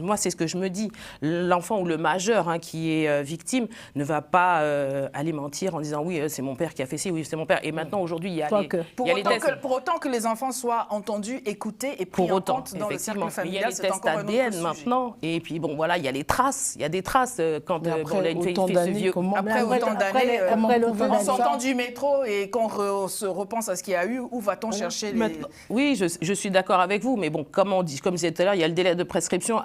moi, c'est ce que je me dis. L'enfant ou le majeur qui est victime ne va pas aller mentir en disant oui, c'est mon père qui a fait ci, oui, c'est mon père. Et maintenant, aujourd'hui, il y a les tests. Pour autant que les enfants soient entendus, écoutés et pris en compte dans le cercle familial, c'est encore un autre sujet. Il y a les tests ADN maintenant. Et puis, bon, voilà, il y a les traces. Il y a des traces quand après autant d'années, en sortant du métro et qu'on se repense à ce qu'il y a eu, où va-t-on chercher les... Oui, je suis d'accord avec vous, mais bon, comme je disais tout à l'heure, il y a le délai de prescription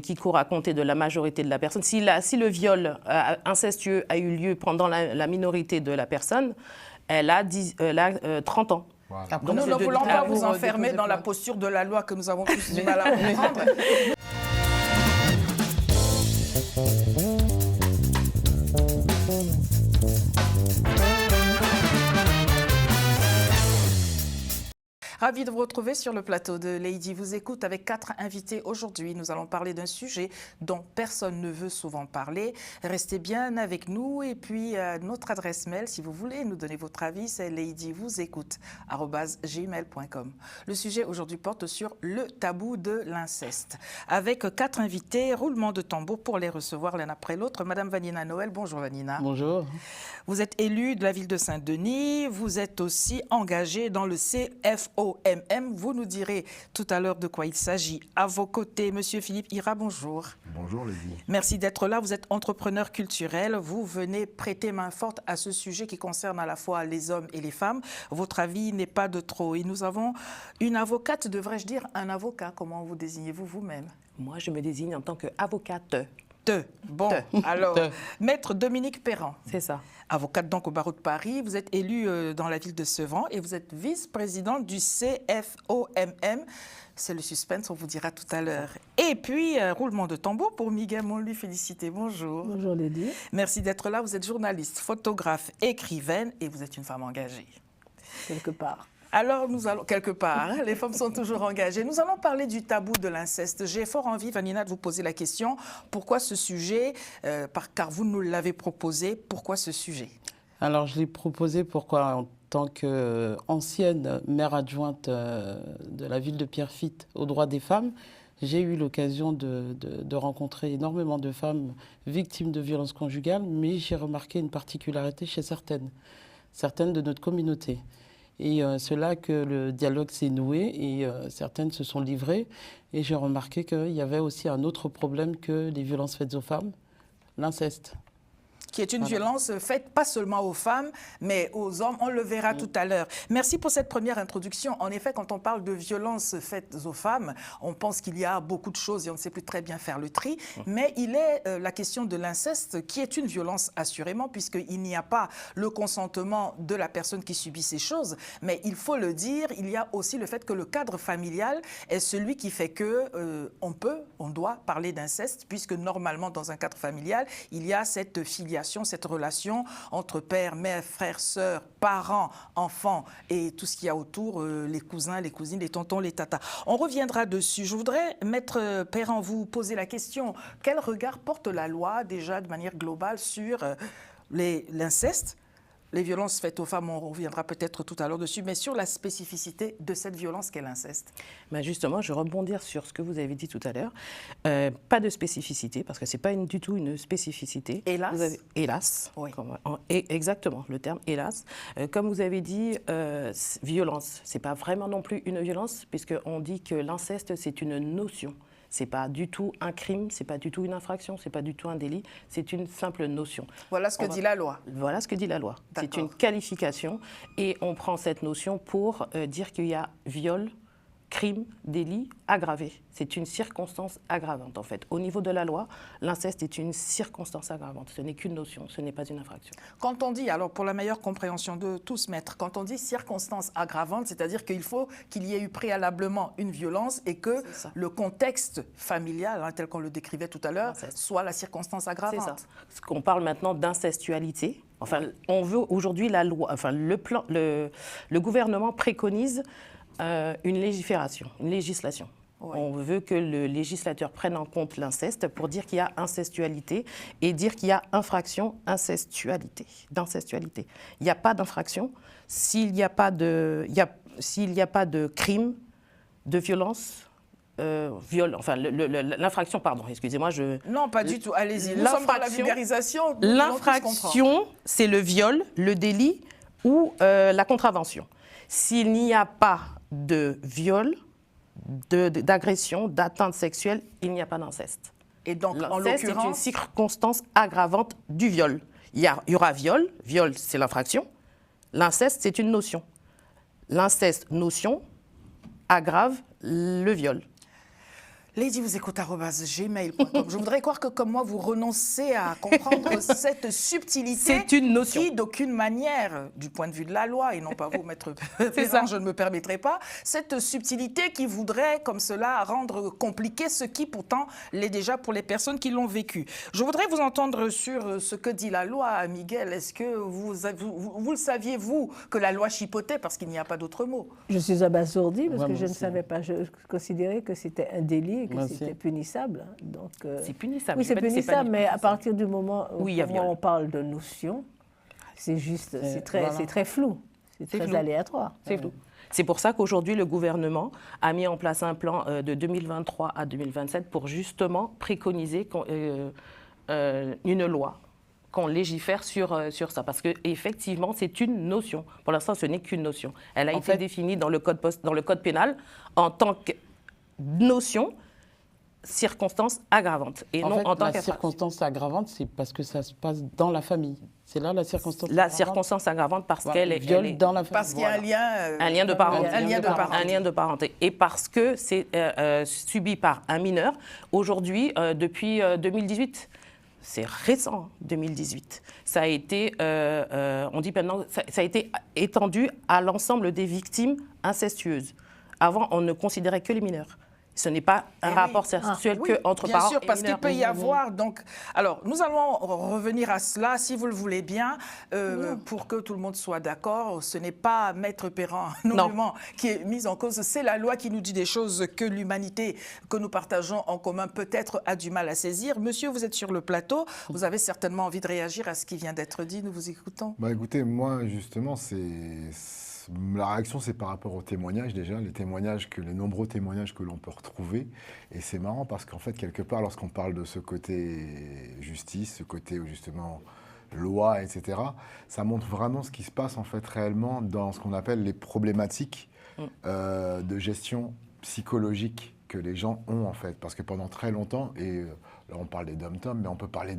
qui court à compter de la majorité de la personne. Si le viol incestueux a eu lieu pendant la minorité de la personne, elle a 30 ans. Voilà. Après, nous ne voulons pas vous enfermer dans la posture de la loi que nous avons tous du mal à comprendre. Ravi de vous retrouver sur le plateau de Lady vous écoute avec 4 invités aujourd'hui. Nous allons parler d'un sujet dont personne ne veut souvent parler. Restez bien avec nous et puis notre adresse mail, si vous voulez nous donner votre avis, c'est ladyvousécoute@gmail.com. Le sujet aujourd'hui porte sur le tabou de l'inceste. Avec 4 invités, roulement de tambour pour les recevoir l'un après l'autre. Madame Vanina Noël, bonjour Vanina. Bonjour. Vous êtes élue de la ville de Saint-Denis, vous êtes aussi engagée dans le CFOMM. Vous nous direz tout à l'heure de quoi il s'agit. À vos côtés, Monsieur Philippe Ira, bonjour. Bonjour Lady. Merci d'être là. Vous êtes entrepreneur culturel. Vous venez prêter main forte à ce sujet qui concerne à la fois les hommes et les femmes. Votre avis n'est pas de trop. Et nous avons une avocate, devrais-je dire un avocat. Comment vous désignez-vous vous-même? Moi, je me désigne en tant qu'avocate. Bon, alors, Maître Dominique Perran. C'est ça. Avocate donc au barreau de Paris. Vous êtes élue dans la ville de Sevran et vous êtes vice-présidente du CFOMM. C'est le suspense, on vous dira tout à l'heure. Et puis, roulement de tambour pour Miguel Monlu. Félicité. Bonjour. Bonjour Lady. Merci d'être là. Vous êtes journaliste, photographe, écrivaine et vous êtes une femme engagée. Quelque part. Alors, nous allons, quelque part, les femmes sont toujours engagées. Nous allons parler du tabou de l'inceste. J'ai fort envie, Vanina, de vous poser la question. Pourquoi ce sujet car vous nous l'avez proposé. Pourquoi ce sujet? Alors, je l'ai proposé en tant qu'ancienne maire adjointe de la ville de Pierrefitte aux droits des femmes. J'ai eu l'occasion de rencontrer énormément de femmes victimes de violences conjugales, mais j'ai remarqué une particularité chez certaines de notre communauté. Et c'est là que le dialogue s'est noué et certaines se sont livrées. Et j'ai remarqué qu'il y avait aussi un autre problème que les violences faites aux femmes, l'inceste. Qui est une violence faite pas seulement aux femmes, mais aux hommes. On le verra tout à l'heure. Merci pour cette première introduction. En effet, quand on parle de violences faites aux femmes, on pense qu'il y a beaucoup de choses et on ne sait plus très bien faire le tri. Mais il est la question de l'inceste qui est une violence assurément, puisqu'il n'y a pas le consentement de la personne qui subit ces choses. Mais il faut le dire, il y a aussi le fait que le cadre familial est celui qui fait que on doit parler d'inceste, puisque normalement, dans un cadre familial, il y a cette filiation, cette relation entre père, mère, frère, sœur, parents, enfants et tout ce qu'il y a autour, les cousins, les cousines, les tontons, les tatas. On reviendra dessus. Je voudrais, Maître Perran, vous poser la question. Quel regard porte la loi, déjà de manière globale, sur l'inceste ? Les violences faites aux femmes, on reviendra peut-être tout à l'heure dessus, mais sur la spécificité de cette violence qu'est l'inceste. Justement, je vais rebondir sur ce que vous avez dit tout à l'heure. Pas de spécificité, parce que ce n'est pas du tout une spécificité. Hélas. Hélas. Oui. Exactement, le terme hélas. Comme vous avez dit, violence, ce n'est pas vraiment non plus une violence, puisqu'on dit que l'inceste, c'est une notion. Ce n'est pas du tout un crime, ce n'est pas du tout une infraction, ce n'est pas du tout un délit, c'est une simple notion. Voilà ce que dit la loi. Voilà ce que dit la loi. C'est une qualification et on prend cette notion pour dire qu'il y a viol, crime, délit aggravé. C'est une circonstance aggravante en fait. Au niveau de la loi, l'inceste est une circonstance aggravante. Ce n'est qu'une notion, ce n'est pas une infraction. Quand on dit, alors pour la meilleure compréhension de tous, maître, quand on dit circonstance aggravante, c'est-à-dire qu'il faut qu'il y ait eu préalablement une violence et que le contexte familial, tel qu'on le décrivait tout à l'heure, soit la circonstance aggravante. C'est ça. Parce qu'on parle maintenant d'incestualité. Enfin, on veut aujourd'hui la loi, enfin le gouvernement préconise une légifération, une législation. Ouais. On veut que le législateur prenne en compte l'inceste pour dire qu'il y a incestualité et dire qu'il y a infraction d'incestualité. Il n'y a pas d'infraction s'il n'y a pas de crime, de violence viol, enfin l'infraction, pardon, excusez-moi, Non, pas du tout, allez-y. Nous sommes dans la vulgarisation. L'infraction, c'est le viol, le délit ou la contravention. S'il n'y a pas de viol, d'agression, d'atteinte sexuelle, il n'y a pas d'inceste. Et donc, en L'inceste est une l'occurrence, circonstance aggravante du viol. Il y aura viol, c'est l'infraction. L'inceste, c'est une notion. L'inceste, notion, aggrave le viol. Lady vous écoute @gmail.com. Je voudrais croire que, comme moi, vous renoncez à comprendre cette subtilité. C'est une notion. Qui, d'aucune manière, du point de vue de la loi, et non pas vous, maître Perrin, je ne me permettrai pas, cette subtilité qui voudrait, comme cela, rendre compliqué ce qui, pourtant, l'est déjà pour les personnes qui l'ont vécu. Je voudrais vous entendre sur ce que dit la loi, Miguel. Est-ce que vous le saviez, vous, que la loi chipotait, parce qu'il n'y a pas d'autre mot? Je suis abasourdie parce que je ne savais pas. Je considérais que c'était un délit. Que c'était punissable. C'est punissable. Oui, c'est punissable, mais à partir du moment où on parle de notion, c'est juste, c'est très flou, c'est très aléatoire. C'est flou. C'est pour ça qu'aujourd'hui, le gouvernement a mis en place un plan de 2023 à 2027 pour justement préconiser une loi, qu'on légifère sur ça. Parce qu'effectivement, c'est une notion. Pour l'instant, ce n'est qu'une notion. Elle a été définie dans le code pénal en tant que notion, circonstance aggravante et non en tant qu'infraction. La circonstance aggravante, c'est parce que ça se passe dans la famille. C'est là la circonstance aggravante. La circonstance aggravante parce qu'elle est viol dans la famille. Parce qu'il y a un lien de parenté. Un lien de parenté. Et parce que c'est subi par un mineur. Aujourd'hui, depuis 2018. C'est récent, 2018. Ça a été, on dit maintenant, ça a été étendu à l'ensemble des victimes incestueuses. Avant, on ne considérait que les mineurs. Ce n'est pas un rapport sexuel qu'entre parents. Bien sûr, parce qu'il peut y avoir. Donc, alors, nous allons revenir à cela, si vous le voulez bien, pour que tout le monde soit d'accord. Ce n'est pas Maître Perrin, normalement, qui est mise en cause. C'est la loi qui nous dit des choses que l'humanité que nous partageons en commun peut-être a du mal à saisir. Monsieur, vous êtes sur le plateau. Vous avez certainement envie de réagir à ce qui vient d'être dit. Nous vous écoutons. Écoutez, moi, justement, la réaction, c'est par rapport aux témoignages déjà, les nombreux témoignages que l'on peut retrouver. Et c'est marrant parce qu'en fait, quelque part, lorsqu'on parle de ce côté justice, ce côté justement loi, etc., ça montre vraiment ce qui se passe en fait réellement dans ce qu'on appelle les problématiques de gestion psychologique que les gens ont en fait. Parce que pendant très longtemps, et là on parle des dom-toms, mais on peut parler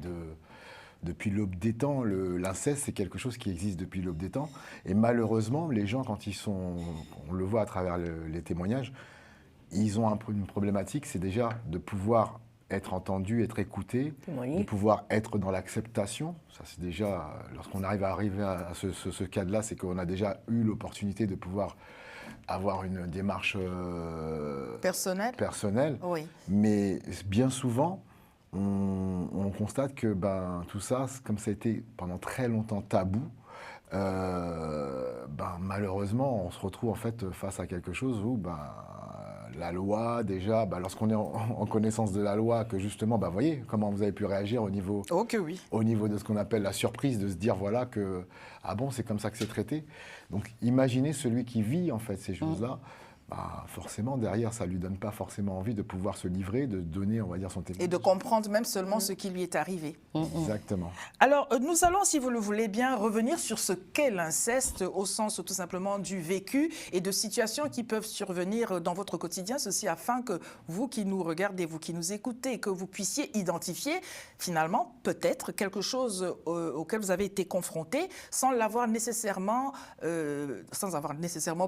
depuis l'aube des temps, l'inceste, c'est quelque chose qui existe depuis l'aube des temps. Et malheureusement, les gens, quand on le voit à travers les témoignages, ils ont une problématique, c'est déjà de pouvoir être entendu, être écouté, de pouvoir être dans l'acceptation. Ça, c'est déjà, lorsqu'on arrive à ce cadre-là, c'est qu'on a déjà eu l'opportunité de pouvoir avoir une démarche personnelle. Oui. Mais bien souvent, on constate que tout ça, comme ça a été pendant très longtemps tabou, malheureusement, on se retrouve en fait face à quelque chose où la loi, déjà, lorsqu'on est en connaissance de la loi, que justement, voyez comment vous avez pu réagir au niveau, au niveau de ce qu'on appelle la surprise, de se dire voilà que, ah bon, c'est comme ça que c'est traité. Donc imaginez celui qui vit en fait ces choses-là. Forcément, derrière, ça ne lui donne pas forcément envie de pouvoir se livrer, de donner, on va dire, son témoignage. Et de comprendre même seulement ce qui lui est arrivé. Exactement. Alors, nous allons, si vous le voulez bien, revenir sur ce qu'est l'inceste, au sens tout simplement du vécu et de situations qui peuvent survenir dans votre quotidien. Ceci afin que vous qui nous regardez, vous qui nous écoutez, que vous puissiez identifier, finalement, peut-être quelque chose auquel vous avez été confronté sans avoir nécessairement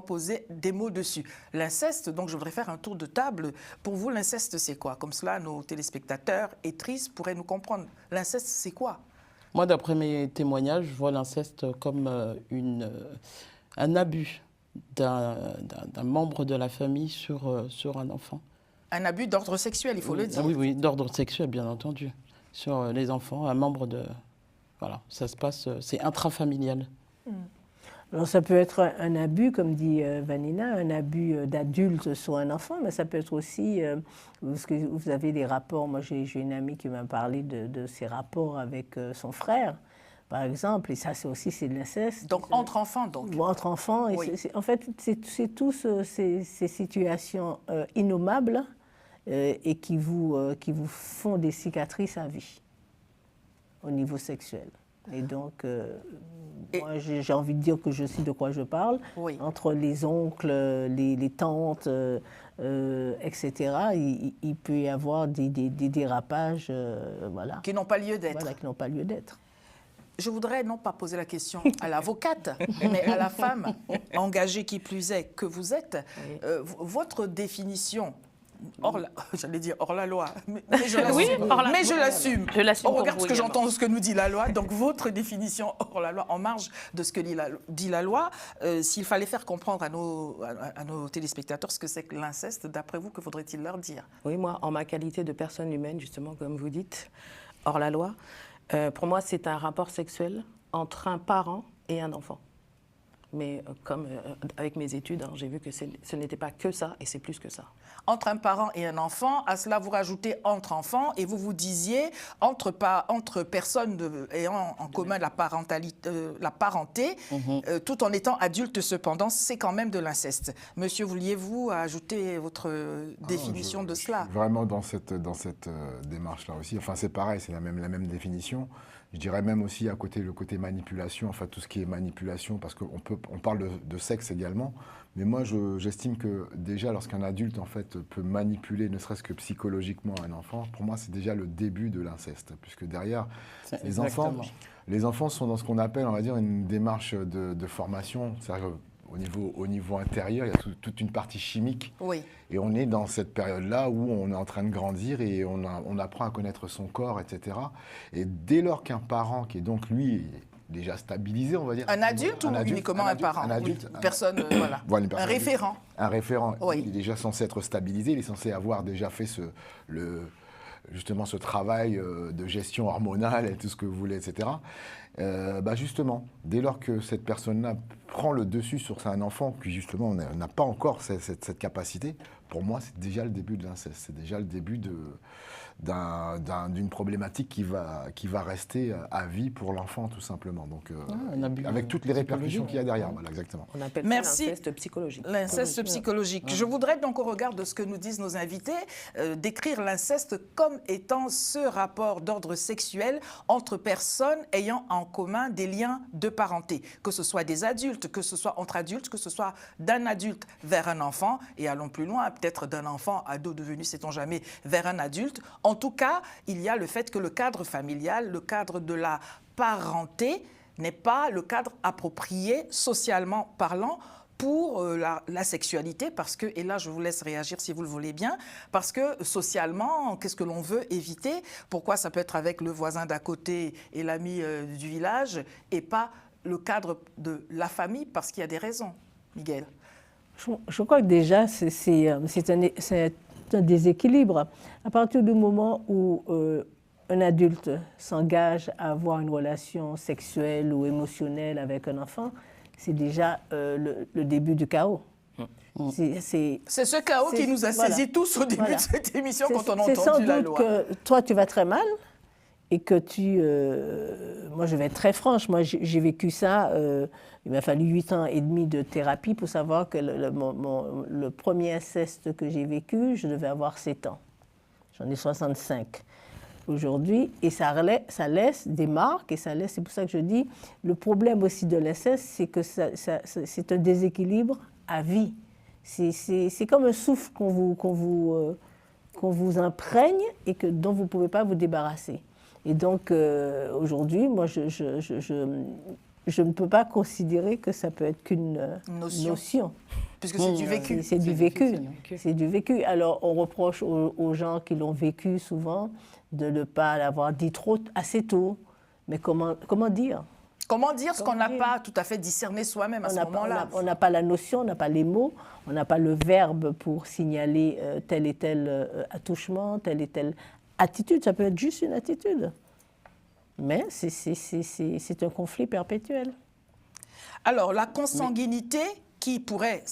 posé des mots dessus. L'inceste, donc je voudrais faire un tour de table. Pour vous, l'inceste, c'est quoi? Comme cela, nos téléspectateurs et tristes pourraient nous comprendre. L'inceste, c'est quoi? Moi, d'après mes témoignages, je vois l'inceste comme un abus d'un membre de la famille sur un enfant. Un abus d'ordre sexuel, il faut le dire. Oui, d'ordre sexuel, bien entendu. Sur les enfants, un membre de... Voilà, ça se passe, c'est intrafamilial. Alors ça peut être un abus, comme dit Vanina, un abus d'adulte sur un enfant, mais ça peut être aussi, parce que vous avez des rapports, moi j'ai une amie qui m'a parlé de ses rapports avec son frère, par exemple, et ça c'est de l'inceste. Donc entre enfants, donc. Entre enfants, et en fait c'est tous ces situations innommables et qui vous font des cicatrices à vie au niveau sexuel. Et donc, moi, j'ai envie de dire que je sais de quoi je parle. Oui. Entre les oncles, les tantes, etc., il peut y avoir des dérapages, voilà. Qui n'ont pas lieu d'être. Voilà, qui n'ont pas lieu d'être. Je voudrais non pas poser la question à l'avocate, mais à la femme engagée qui plus est que vous êtes. Votre définition, j'allais dire hors la loi, mais je l'assume. Oui, hors la- mais je l'assume. Je l'assume On pour regarde vous ce que également. j'entends, ce que nous dit la loi. Donc votre définition hors la loi, en marge de ce que dit la loi, s'il fallait faire comprendre à nos téléspectateurs ce que c'est que l'inceste, d'après vous, que faudrait-il leur dire? Oui, moi, en ma qualité de personne humaine, justement, comme vous dites, hors la loi, pour moi, c'est un rapport sexuel entre un parent et un enfant. Mais comme avec mes études, j'ai vu que ce n'était pas que ça, et c'est plus que ça. Entre un parent et un enfant, à cela vous rajoutez entre enfants, et vous disiez entre personnes ayant en commun la parenté, tout en étant adultes cependant, c'est quand même de l'inceste. Monsieur, vouliez-vous ajouter votre définition de cela? Je suis vraiment dans cette démarche-là aussi. Enfin, c'est pareil, c'est la même définition. Je dirais même aussi à côté le côté manipulation, enfin tout ce qui est manipulation, parce qu'on parle de sexe également. Mais moi, j'estime que déjà, lorsqu'un adulte en fait peut manipuler, ne serait-ce que psychologiquement, un enfant, pour moi, c'est déjà le début de l'inceste, puisque derrière, les enfants sont dans ce qu'on appelle, on va dire, une démarche de formation. C'est-à-dire au niveau intérieur, il y a toute une partie chimique. Oui. Et on est dans cette période-là où on est en train de grandir et on apprend à connaître son corps, etc. Et dès lors qu'un parent, qui est donc lui déjà stabilisé, on va dire. Un adulte ou uniquement un parent? Un adulte. Une personne, voilà. Voilà, une personne Un référent. Un référent. Oui. Il est déjà censé être stabilisé, il est censé avoir déjà fait justement ce travail de gestion hormonale et tout ce que vous voulez, etc. Justement, dès lors que cette personne-là prend le dessus sur un enfant qui justement n'a pas encore cette capacité, pour moi c'est déjà le début de l'inceste, c'est déjà le début d'une problématique qui va rester à vie pour l'enfant tout simplement. Donc, avec toutes les répercussions qu'il y a derrière, voilà, exactement. On appelle Merci. ça l'inceste psychologique. L'inceste psychologique. Je voudrais donc, au regard de ce que nous disent nos invités, décrire l'inceste comme étant ce rapport d'ordre sexuel entre personnes ayant en commun des liens de parenté, que ce soit des adultes, que ce soit entre adultes, que ce soit d'un adulte vers un enfant, et allons plus loin, peut-être d'un enfant ado devenu, sait-on jamais, vers un adulte. En tout cas, il y a le fait que le cadre familial, le cadre de la parenté, n'est pas le cadre approprié, socialement parlant, pour la sexualité, parce que, et là je vous laisse réagir si vous le voulez bien, parce que socialement, qu'est-ce que l'on veut éviter? Pourquoi ça peut être avec le voisin d'à côté et l'ami du village, et pas le cadre de la famille, parce qu'il y a des raisons, Miguel? Je crois que déjà, c'est un déséquilibre. À partir du moment où un adulte s'engage à avoir une relation sexuelle ou émotionnelle avec un enfant, c'est déjà le début du chaos. C'est ce chaos qui nous a saisis tous au début de cette émission quand on a entendu la loi. C'est sans doute que toi, tu vas très mal et que moi, je vais être très franche. Moi, j'ai vécu ça. Il m'a fallu 8 ans et demi de thérapie pour savoir que le premier inceste que j'ai vécu, je devais avoir 7 ans. J'en ai 65 aujourd'hui, et ça laisse des marques, et c'est pour ça que je dis, le problème aussi de l'inceste, c'est que c'est un déséquilibre à vie. C'est comme un souffle qu'on vous imprègne et dont vous ne pouvez pas vous débarrasser. Et donc, aujourd'hui, moi, je ne peux pas considérer que ça peut être qu'une notion. Puisque c'est du vécu. C'est du vécu. C'est du vécu. Alors, on reproche aux gens qui l'ont vécu souvent de ne pas l'avoir dit assez tôt. Mais comment dire? Comment dire ce qu'on n'a pas tout à fait discerné soi-même à ce moment-là? On n'a pas la notion, on n'a pas les mots, on n'a pas le verbe pour signaler tel et tel attouchement, telle et telle attitude. Ça peut être juste une attitude. Mais c'est un conflit perpétuel. Alors, la consanguinité qui pourrait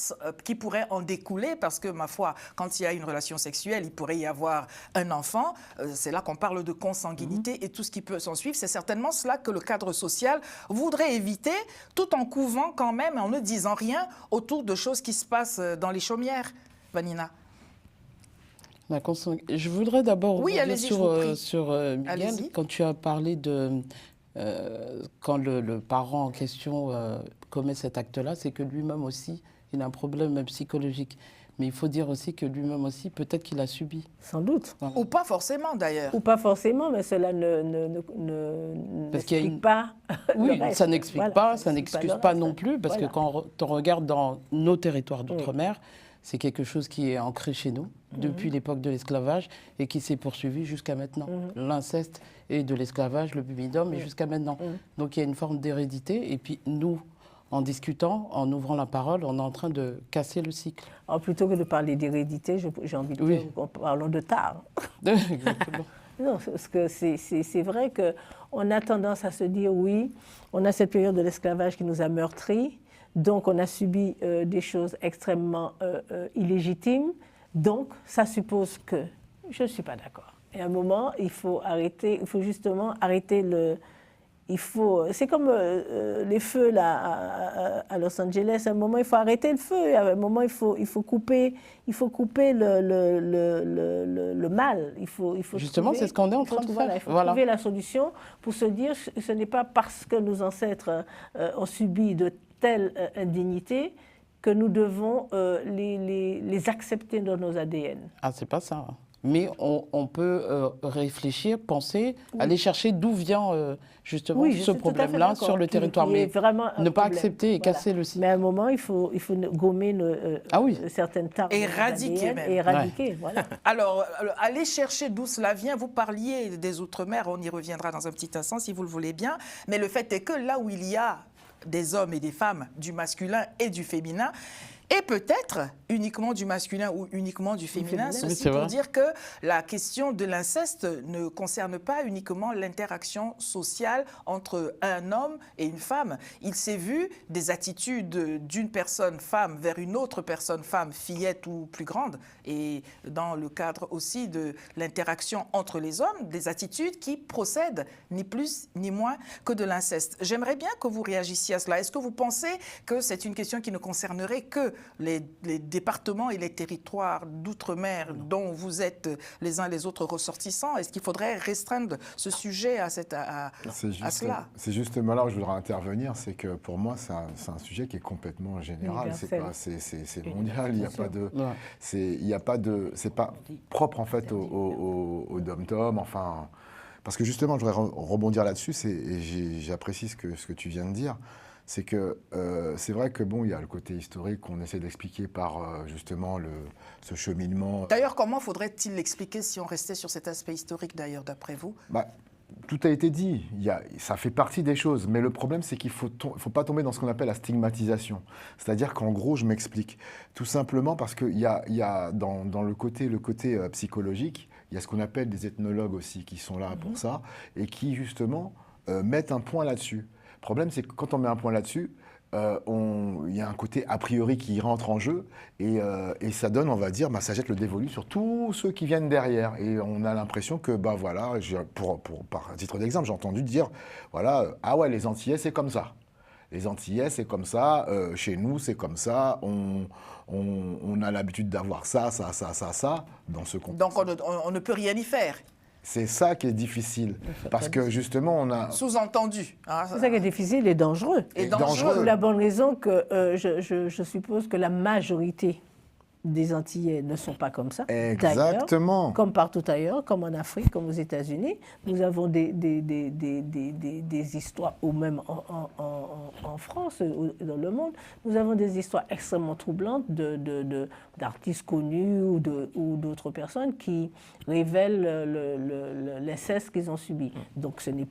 en découler, parce que, ma foi, quand il y a une relation sexuelle, il pourrait y avoir un enfant. C'est là qu'on parle de consanguinité et tout ce qui peut s'en suivre. C'est certainement cela que le cadre social voudrait éviter, tout en couvant quand même, en ne disant rien autour de choses qui se passent dans les chaumières. Vanina? Je voudrais d'abord Oui, revenir allez-y, je vous prie. sur Miguel, Allez-y. quand tu as parlé de quand le parent en question commet cet acte-là, c'est que lui-même aussi, il a un problème psychologique. Mais il faut dire aussi que lui-même aussi, peut-être qu'il a subi. Sans doute. Voilà. Ou pas forcément, d'ailleurs. Ou pas forcément, mais cela Parce qu'il y a n'explique une- pas Oui, le reste. ça n'explique Voilà, pas, ça n'explique n'excuse le pas reste. non plus, parce Voilà. que quand on regarde dans nos territoires d'outre-mer, c'est quelque chose qui est ancré chez nous depuis l'époque de l'esclavage et qui s'est poursuivi jusqu'à maintenant. L'inceste et de l'esclavage, le bubidome, et jusqu'à maintenant. Donc il y a une forme d'hérédité. Et puis nous, en discutant, en ouvrant la parole, on est en train de casser le cycle. Alors, plutôt que de parler d'hérédité, j'ai envie de Oui. dire, parlons de tard. Exactement. Non, parce que c'est vrai qu'on a tendance à se dire, oui, on a cette période de l'esclavage qui nous a meurtris, donc on a subi des choses extrêmement illégitimes, donc ça suppose que... Je ne suis pas d'accord. Et à un moment, il faut justement arrêter le... C'est comme les feux là, à Los Angeles. À un moment, il faut arrêter le feu. À un moment, il faut couper le mal. Justement, c'est ce qu'on est en train de faire. Il faut Voilà. trouver la solution pour se dire que ce n'est pas parce que nos ancêtres ont subi de telles indignités que nous devons les accepter dans nos ADN. Ah, c'est pas ça. Mais on peut réfléchir, penser, aller chercher d'où vient justement Oui, je ce suis tout à fait problème-là d'accord, sur le qui territoire. est Mais vraiment un ne pas problème. accepter et Voilà. casser le cycle. Mais à un moment, il faut gommer Ah oui. certaines tares. Éradiquer ADN même. Et éradiquer, voilà. Alors, allez chercher d'où cela vient. Vous parliez des Outre-mer, on y reviendra dans un petit instant si vous le voulez bien. Mais le fait est que là où il y a des hommes et des femmes, du masculin et du féminin, et peut-être uniquement du masculin ou uniquement du féminin. Oui, Ceci c'est pour vrai. dire que la question de l'inceste ne concerne pas uniquement l'interaction sociale entre un homme et une femme. Il s'est vu des attitudes d'une personne femme vers une autre personne femme, fillette ou plus grande, et dans le cadre aussi de l'interaction entre les hommes, des attitudes qui procèdent ni plus ni moins que de l'inceste. J'aimerais bien que vous réagissiez à cela. Est-ce que vous pensez que c'est une question qui ne concernerait que les départements et les territoires d'outre-mer dont vous êtes les uns les autres ressortissants? Est-ce qu'il faudrait restreindre ce sujet à cela? C'est justement là où je voudrais intervenir, c'est que pour moi, c'est un sujet qui est complètement général. C'est mondial. Il n'y a pas de, c'est pas propre en fait au dom-tom. Enfin, parce que justement, je voudrais rebondir là-dessus. Et j'apprécie ce que tu viens de dire. C'est que c'est vrai que bon, il y a le côté historique qu'on essaie d'expliquer par justement ce cheminement. D'ailleurs, comment faudrait-il l'expliquer si on restait sur cet aspect historique d'ailleurs, d'après vous? Tout a été dit, ça fait partie des choses, mais le problème c'est qu'il ne faut pas tomber dans ce qu'on appelle la stigmatisation. C'est-à-dire qu'en gros, je m'explique, tout simplement parce qu'il y a dans le côté psychologique, il y a ce qu'on appelle des ethnologues aussi qui sont là pour ça, et qui justement mettent un point là-dessus. Le problème c'est que quand on met un point là-dessus, il y a un côté a priori qui rentre en jeu et ça donne, on va dire, ça jette le dévolu sur tous ceux qui viennent derrière. Et on a l'impression que, voilà, par titre d'exemple, j'ai entendu dire, voilà, ah ouais, les Antillais, c'est comme ça. Les Antillais, c'est comme ça, chez nous, c'est comme ça, on a l'habitude d'avoir ça, dans ce contexte. Donc on ne peut rien y faire. C'est ça qui est difficile, parce que justement, on a... Sous-entendu. Hein, c'est ça qui est difficile et dangereux. Et dangereux. Pour la bonne raison que je suppose que la majorité des Antillais ne sont pas comme ça. Exactement. D'ailleurs, comme partout ailleurs, comme en Afrique, comme aux États-Unis, nous avons des histoires, ou même en France, dans le monde, nous avons des histoires extrêmement troublantes d'artistes connus ou d'autres personnes qui révèlent l'inceste qu'ils ont subi. Donc on ne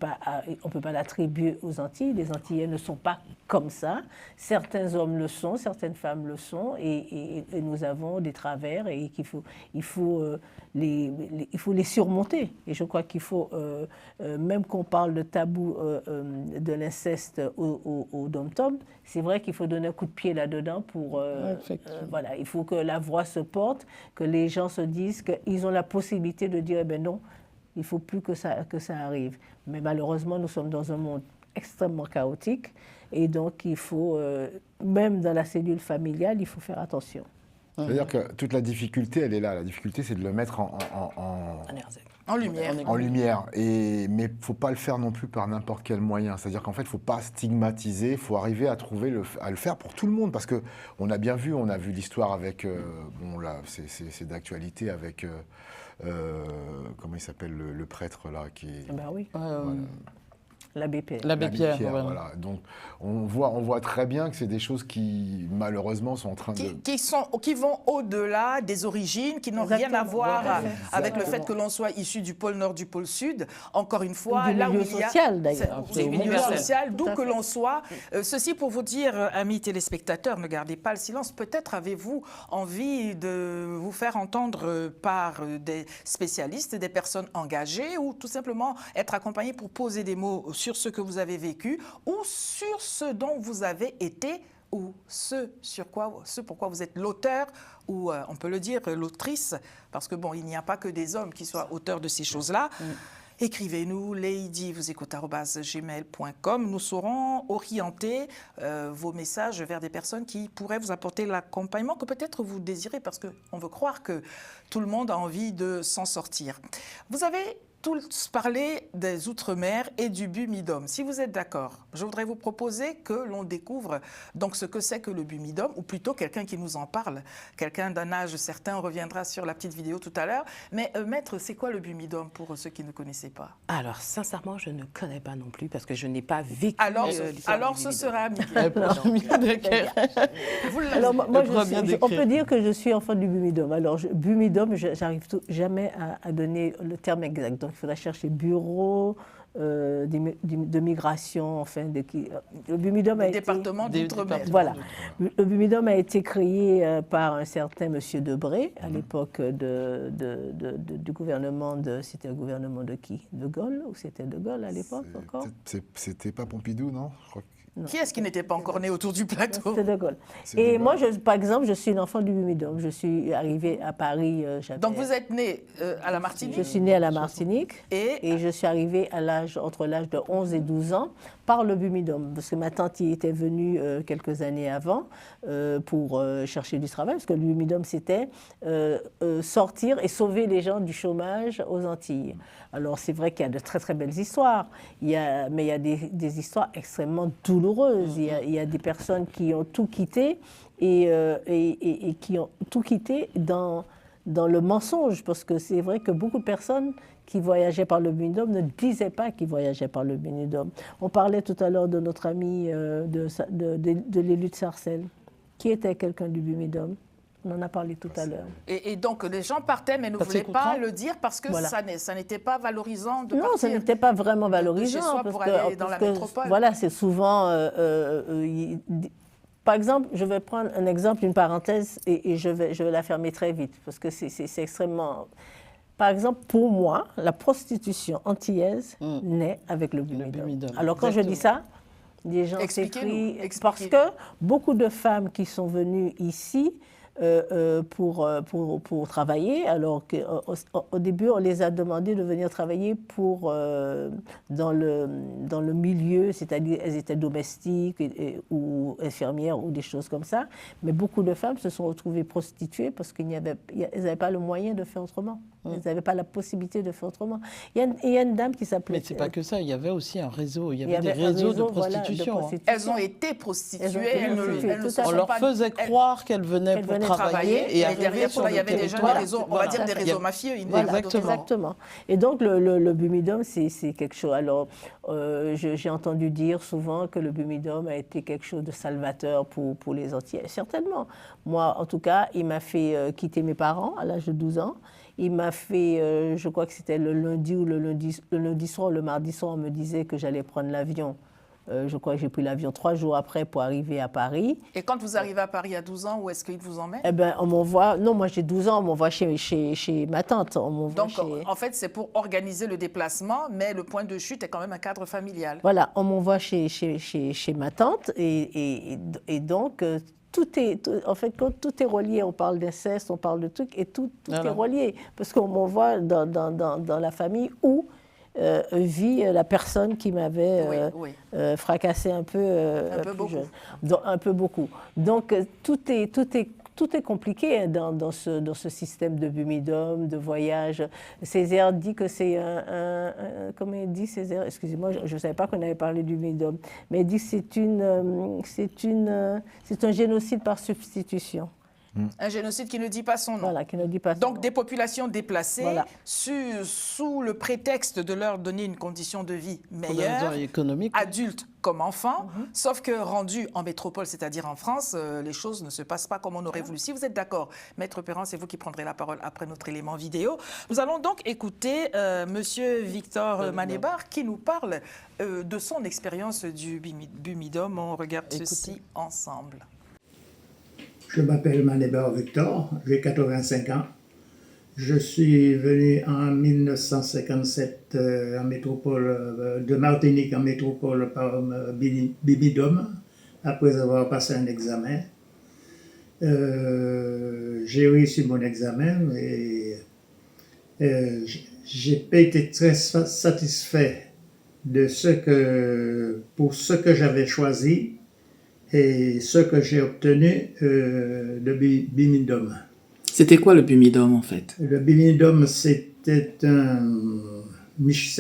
peut pas l'attribuer aux Antilles. Les Antillais ne sont pas comme ça. Certains hommes le sont, certaines femmes le sont, et nous avons des travers et il faut les surmonter. Et je crois qu'il faut, même qu'on parle de tabou de l'inceste au dom-tom, c'est vrai qu'il faut donner un coup de pied là-dedans pour... voilà, il faut que la voix se porte, que les gens se disent qu'ils ont la possibilité de dire, eh bien non, il ne faut plus que ça arrive. Mais malheureusement, nous sommes dans un monde extrêmement chaotique et donc il faut, même dans la cellule familiale, il faut faire attention. C'est-à-dire que toute la difficulté, elle est là. La difficulté, c'est de le mettre En lumière. en lumière. Mais il ne faut pas le faire non plus par n'importe quel moyen. C'est-à-dire qu'en fait, il ne faut pas stigmatiser, il faut arriver à à le faire pour tout le monde. Parce qu'on a bien vu, on a vu l'histoire avec, bon là, c'est d'actualité avec, comment il s'appelle, le prêtre là qui est... Ben oui. Voilà. L'abbé Pierre. L'abbé Pierre, voilà. Voilà. Donc on voit très bien que c'est des choses qui malheureusement sont en train de... Qui vont au-delà des origines, qui n'ont rien à voir avec le fait que l'on soit issu du pôle Nord, du pôle Sud. Encore une fois, du là où milieu il y a... social, d'ailleurs. Du milieu social, d'où que l'on soit. Tout Ceci pour vous dire, amis téléspectateurs, ne gardez pas le silence. Peut-être avez-vous envie de vous faire entendre par des spécialistes, des personnes engagées, ou tout simplement être accompagné pour poser des mots sur ce que vous avez vécu ou sur ce dont vous avez été ou ce pourquoi vous êtes l'auteur ou on peut le dire l'autrice, parce que bon, il n'y a pas que des hommes qui soient auteurs de ces choses-là. Écrivez-nous, ladyvousécoute@gmail.com. Nous saurons orienter vos messages vers des personnes qui pourraient vous apporter l'accompagnement que peut-être vous désirez, parce qu'on veut croire que tout le monde a envie de s'en sortir. Vous avez tous parler des Outre-mer et du Bumidum. Si vous êtes d'accord, je voudrais vous proposer que l'on découvre donc ce que c'est que le Bumidum, ou plutôt quelqu'un qui nous en parle, quelqu'un d'un âge certain. On reviendra sur la petite vidéo tout à l'heure. Mais maître, c'est quoi le Bumidum pour ceux qui ne connaissaient pas? Alors, sincèrement, je ne connais pas non plus parce que je n'ai pas vécu. Alors ce sera Miguel. Alors, moi, on peut dire que je suis enfant du Bumidum. Alors, Bumidum, j'arrive jamais à donner le terme exact. Donc, il faudra chercher bureau de migration, enfin, le Bumidum a été... Département d'Outre-mer. Voilà. Le Bumidum a été créé par un certain monsieur Debré, à l'époque du gouvernement c'était le gouvernement de qui? De Gaulle? Ou c'était de Gaulle à l'époque encore? C'était pas Pompidou, non? Je crois que... Qui est-ce qui n'était pas encore né autour du plateau? C'est de Gaulle. Et moi, par exemple, je suis une enfant du Bumidum. Je suis arrivée à Paris. Donc vous êtes née à la Martinique? Je suis née à la Martinique et je suis arrivée entre l'âge de 11 et 12 ans par le Bumidum. Parce que ma tante y était venue quelques années avant pour chercher du travail. Parce que le Bumidum, c'était sortir et sauver les gens du chômage aux Antilles. Alors c'est vrai qu'il y a de très très belles histoires, mais il y a des histoires extrêmement douloureuses. Il y a des personnes qui ont tout quitté et qui ont tout quitté dans le mensonge, parce que c'est vrai que beaucoup de personnes qui voyageaient par le Bumidum ne disaient pas qu'ils voyageaient par le Bumidum. On parlait tout à l'heure de notre ami de l'élu de Sarcelles, qui était quelqu'un du Bumidum. On en a parlé tout à l'heure. Et donc, les gens partaient, mais ne voulaient pas le dire parce que ça n'était pas valorisant de partir. Non, ça n'était pas vraiment valorisant. De chez soi pour aller dans la métropole. Voilà, c'est souvent... par exemple, je vais prendre un exemple, une parenthèse, et je vais la fermer très vite, parce que c'est extrêmement... Par exemple, pour moi, la prostitution antillaise naît avec le Bumidum. Alors, quand je dis ça, les gens s'écrient... Parce que beaucoup de femmes qui sont venues ici... pour travailler, alors qu'au début, on les a demandé de venir travailler dans le milieu, c'est-à-dire elles étaient domestiques ou infirmières ou des choses comme ça. Mais beaucoup de femmes se sont retrouvées prostituées parce qu'elles n'avaient pas le moyen de faire autrement. Elles n'avaient pas la possibilité de faire autrement. Il y a une dame qui s'appelait... Mais ce n'est pas que ça, il y avait aussi un réseau, il y avait des réseaux de prostitution. Voilà, de Elles ont été prostituées, on leur faisait croire qu'elles venaient pour travailler. Et derrière cela, il y avait déjà des réseaux, on va dire des réseaux mafieux. Exactement. Et donc, le Bumidum, c'est quelque chose... Alors, j'ai entendu dire souvent que le Bumidum a été quelque chose de salvateur pour les Antillais. Certainement. Moi, en tout cas, il m'a fait quitter mes parents à l'âge de 12 ans. Il m'a fait, je crois que c'était le lundi ou le lundi soir, le mardi soir, on me disait que j'allais prendre l'avion. Je crois que j'ai pris l'avion 3 jours après pour arriver à Paris. Et quand vous arrivez à Paris à 12 ans, où est-ce qu'il vous emmène? Eh bien, on m'envoie... Non, moi j'ai 12 ans, on m'envoie chez ma tante. Donc, en fait, c'est pour organiser le déplacement, mais le point de chute est quand même un cadre familial. Voilà, on m'envoie chez ma tante et donc... en fait, quand tout est relié, on parle d'inceste, on parle de trucs, et tout est relié. Parce qu'on m'envoie dans la famille où vit la personne qui m'avait fracassé un peu, beaucoup. Donc, un peu beaucoup. Donc, tout est tout est compliqué hein, dans ce système de Bumidum, de voyage. Césaire dit que c'est comment il dit Césaire? Excusez-moi, je ne savais pas qu'on avait parlé du Bumidum, mais il dit que c'est un génocide par substitution. Un génocide qui ne dit pas son nom. Voilà, qui ne dit pas son Donc nom. des populations déplacées Voilà. sous le prétexte de leur donner une condition de vie meilleure, économique. adultes comme enfants, sauf que rendus en métropole, c'est-à-dire en France, les choses ne se passent pas comme on aurait voulu. Si vous êtes d'accord, Maître Perrin, c'est vous qui prendrez la parole après notre élément vidéo. Nous allons donc écouter Monsieur Victor Manébar qui nous parle de son expérience du Bumidum. On regarde ceci ensemble. Je m'appelle Manébar Victor, j'ai 85 ans. Je suis venu en 1957 en métropole, de Martinique en métropole par Bumidum, après avoir passé un examen. J'ai réussi mon examen et j'ai pas été très satisfait de pour ce que j'avais choisi et ce que j'ai obtenu de Bumidum. C'était quoi le Bumidum en fait? Le Bumidum, ça a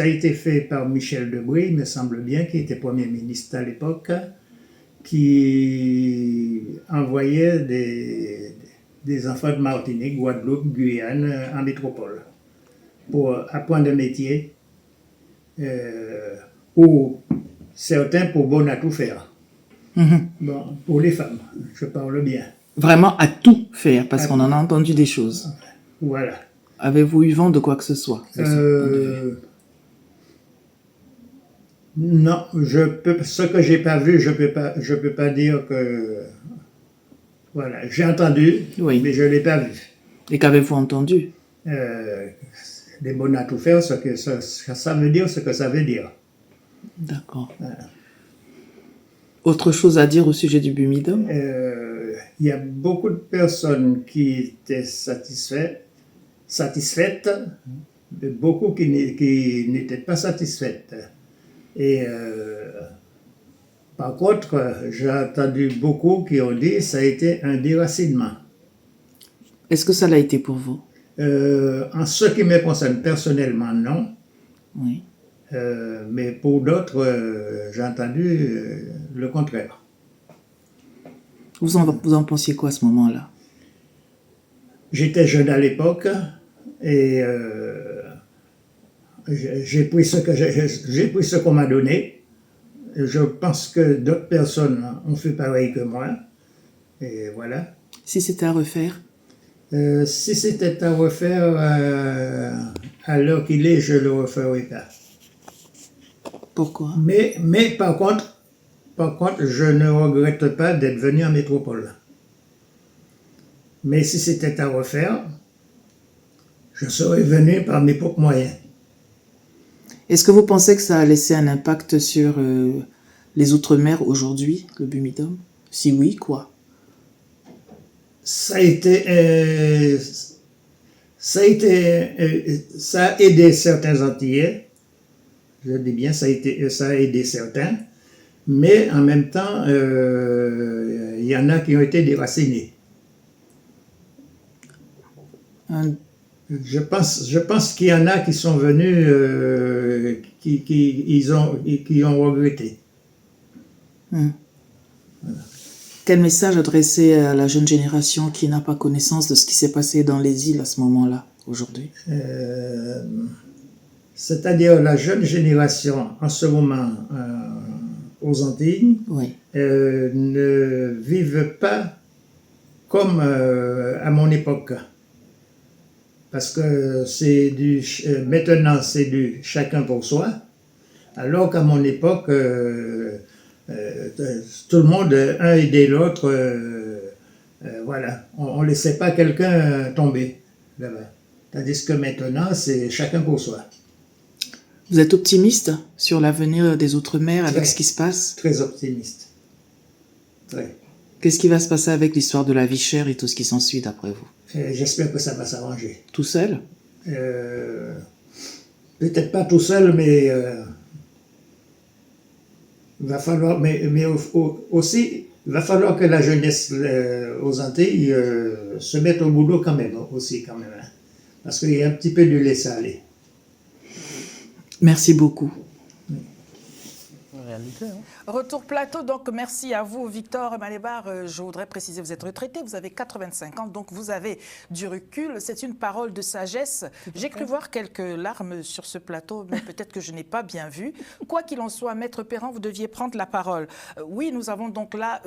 été fait par Michel Debré, il me semble bien, qui était Premier ministre à l'époque, qui envoyait des enfants de Martinique, Guadeloupe, Guyane, en métropole, pour apprendre un métier, ou certains pour bon à tout faire. Bon, pour les femmes, je parle bien. Vraiment à tout faire, parce qu'on en a entendu des choses. Voilà. Avez-vous eu vent de quoi que ce soit? Non, ce que j'ai pas vu, je peux pas dire que. Voilà, j'ai entendu, Oui. mais je l'ai pas vu. Et qu'avez-vous entendu? Les bonnes à tout faire, ça veut dire ce que ça veut dire. D'accord. Autre chose à dire au sujet du Bumidum? Il y a beaucoup de personnes qui étaient satisfaites, mais beaucoup qui n'étaient pas satisfaites. Et par contre, j'ai entendu beaucoup qui ont dit que ça a été un déracinement. Est-ce que ça l'a été pour vous? En ce qui me concerne personnellement, non. Oui. Mais pour d'autres, j'ai entendu le contraire. Vous en pensiez quoi à ce moment-là? J'étais jeune à l'époque et j'ai pris ce qu'on m'a donné. Je pense que d'autres personnes ont fait pareil que moi. Et voilà. Si c'était à refaire? Si c'était à refaire à l'heure qu'il est, je ne le referais pas. Pourquoi? Mais par contre, je ne regrette pas d'être venu en métropole. Mais si c'était à refaire, je serais venu par mes propres moyens. Est-ce que vous pensez que ça a laissé un impact sur les Outre-mer aujourd'hui, le Bumidum? Si oui, quoi? Ça a aidé certains Antillais. Je dis bien, ça a aidé certains. Mais en même temps, il y en a qui ont été déracinés. Je pense qu'il y en a qui sont venus, qui ont regretté. Voilà. Quel message adresser à la jeune génération qui n'a pas connaissance de ce qui s'est passé dans les îles à ce moment-là, aujourd'hui? C'est-à-dire la jeune génération en ce moment aux Antilles, Oui. ne vivent pas comme à mon époque. Parce que maintenant c'est du chacun pour soi, alors qu'à mon époque, tout le monde, un aidait l'autre, voilà, on ne laissait pas quelqu'un tomber là-bas. Tandis que maintenant, c'est chacun pour soi. Vous êtes optimiste sur l'avenir des Outre-mer avec ce qui se passe? Très optimiste. Très. Qu'est-ce qui va se passer avec l'histoire de la vie chère et tout ce qui s'ensuit d'après vous? J'espère que ça va s'arranger. Tout seul? Peut-être pas tout seul, mais il va falloir. Mais aussi, Il va falloir que la jeunesse aux Antilles se mette au boulot quand même, aussi quand même. Hein, parce qu'il y a un petit peu de laisser-aller. Merci beaucoup. Retour plateau, donc merci à vous, Victor Malébar. Je voudrais préciser, vous êtes retraité, vous avez 85 ans, donc vous avez du recul. C'est une parole de sagesse. J'ai cru voir quelques larmes sur ce plateau, mais peut-être que je n'ai pas bien vu. Quoi qu'il en soit, Maître Perrin, vous deviez prendre la parole. Oui, nous avons donc là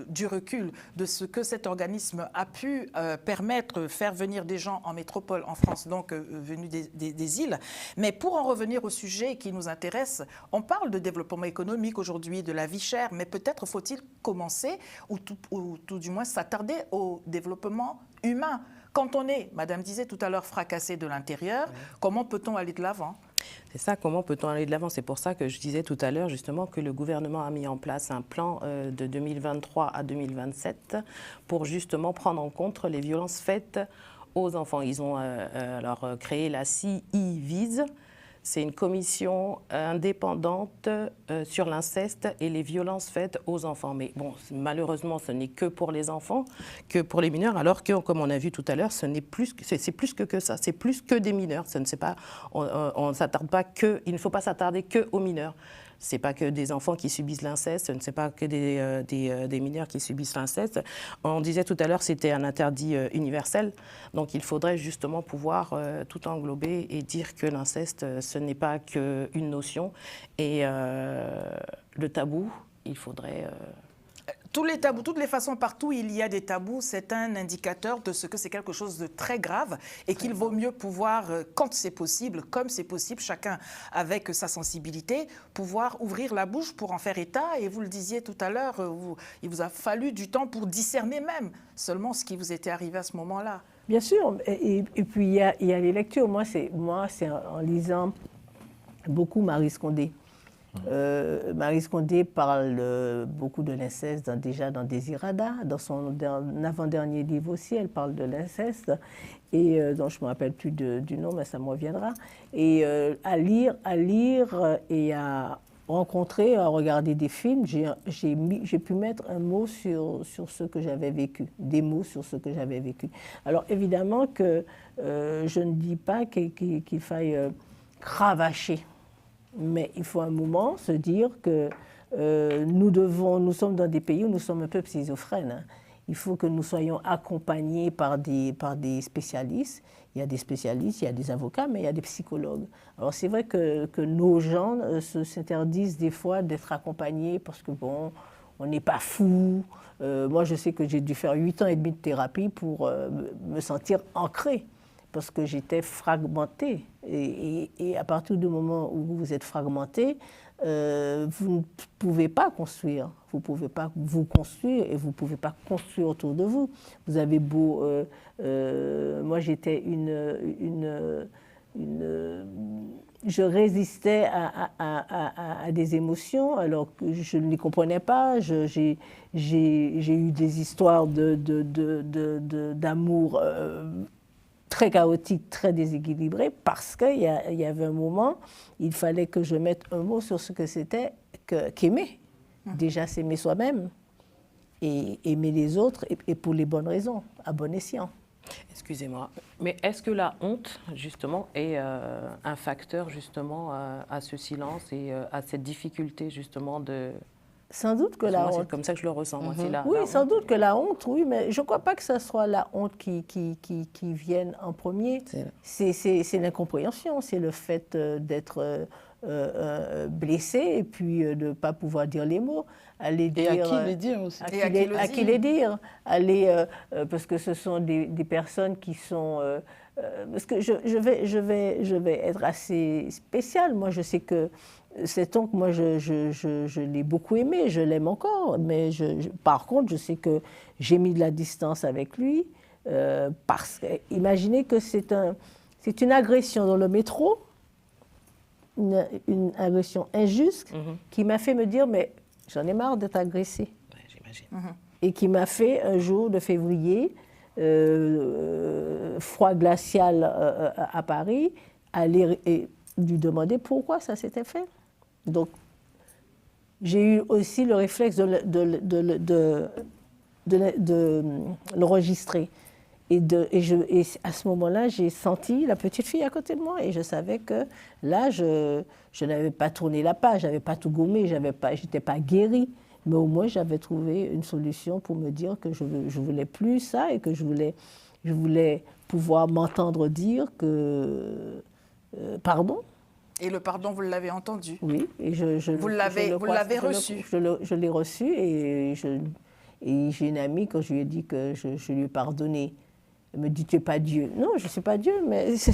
du recul de ce que cet organisme a pu permettre, faire venir des gens en métropole, en France, donc venus des îles. Mais pour en revenir au sujet qui nous intéresse, on parle de développement économique aujourd'hui, de la vie chère, mais peut-être faut-il commencer ou tout du moins s'attarder au développement humain. Quand on est, Madame disait tout à l'heure, fracassé de l'intérieur, comment peut-on aller de l'avant ? C'est ça, comment peut-on aller de l'avant? C'est pour ça que je disais tout à l'heure justement que le gouvernement a mis en place un plan de 2023 à 2027 pour justement prendre en compte les violences faites aux enfants. Ils ont alors créé la CIVIS. C'est une commission indépendante sur l'inceste et les violences faites aux enfants. Mais bon, malheureusement, ce n'est que pour les enfants, que pour les mineurs, alors que, comme on a vu tout à l'heure, c'est plus que ça. C'est plus que des mineurs. On ne s'attarde pas que, il ne faut pas s'attarder que aux mineurs. Ce n'est pas que des enfants qui subissent l'inceste, ce n'est pas que des mineurs qui subissent l'inceste. On disait tout à l'heure que c'était un interdit universel, donc il faudrait justement pouvoir tout englober et dire que l'inceste, ce n'est pas qu'une notion. Et le tabou, il faudrait... Tous les tabous, toutes les façons, partout il y a des tabous, c'est un indicateur de ce que c'est quelque chose de très grave et qu'il vaut mieux pouvoir, quand c'est possible, comme c'est possible, chacun avec sa sensibilité, pouvoir ouvrir la bouche pour en faire état. Et vous le disiez tout à l'heure, il vous a fallu du temps pour discerner même seulement ce qui vous était arrivé à ce moment-là. Bien sûr, et puis il y a les lectures. Moi, c'est en lisant beaucoup Marie Scondé. Marie Scondé parle beaucoup de l'inceste déjà dans Désirada, dans son avant-dernier livre aussi, elle parle de l'inceste, et dont je ne me rappelle plus du nom, mais ça me reviendra. Et à lire et à rencontrer, à regarder des films, j'ai pu mettre un mot sur ce que j'avais vécu, des mots sur ce que j'avais vécu. Alors évidemment que je ne dis pas qu'il faille cravacher. Mais il faut un moment se dire que nous sommes dans des pays où nous sommes un peu schizophrènes. Hein. Il faut que nous soyons accompagnés par des spécialistes. Il y a des spécialistes, il y a des avocats, mais il y a des psychologues. Alors c'est vrai que nos gens s'interdisent des fois d'être accompagnés parce que bon, on n'est pas fou. Moi, je sais que j'ai dû faire 8 ans et demi de thérapie pour me sentir ancrée. Parce que j'étais fragmentée. Et à partir du moment où vous êtes fragmenté, vous ne pouvez pas construire. Vous ne pouvez pas vous construire et vous ne pouvez pas construire autour de vous. Vous avez beau... moi, j'étais je résistais à des émotions alors que je ne les comprenais pas. J'ai eu des histoires d'amour très chaotique, très déséquilibré, parce qu'il y avait un moment, il fallait que je mette un mot sur ce que c'était qu'aimer. Déjà, s'aimer soi-même et aimer les autres, et pour les bonnes raisons, à bon escient. Excusez-moi, mais est-ce que la honte, justement, est un facteur, justement, à ce silence et à cette difficulté, justement, de... Sans doute que la honte... C'est comme ça que je le ressens, moi. Oui, sans doute que la honte, oui, mais je ne crois pas que ce soit la honte qui vienne en premier. C'est l'incompréhension, c'est le fait d'être blessé et puis de ne pas pouvoir dire les mots. Aller dire, et à qui les dire aussi. À qui les dire. Parce que ce sont des personnes qui sont... parce que je vais être assez spéciale. Moi, je sais que cet oncle, moi, je l'ai beaucoup aimé, je l'aime encore. Mais par contre, je sais que j'ai mis de la distance avec lui. Parce que, imaginez que c'est une agression dans le métro, une agression injuste, qui m'a fait me dire, mais j'en ai marre d'être agressée. Ouais, j'imagine. Et qui m'a fait, un jour de février, froid glacial à Paris, aller lui demander pourquoi ça s'était fait. Donc, j'ai eu aussi le réflexe de l'enregistrer. Et à ce moment-là, j'ai senti la petite fille à côté de moi et je savais que là, je n'avais pas tourné la page, je n'avais pas tout gommé, je n'étais pas guérie. Mais au moins, j'avais trouvé une solution pour me dire que je ne voulais plus ça et que je voulais pouvoir m'entendre dire que pardon. Et le pardon, vous l'avez entendu? Oui. Et vous l'avez reçu? Je l'ai reçu et j'ai une amie, quand je lui ai dit que je lui ai pardonné, elle me dit, tu n'es pas Dieu. Non, je ne suis pas Dieu, mais si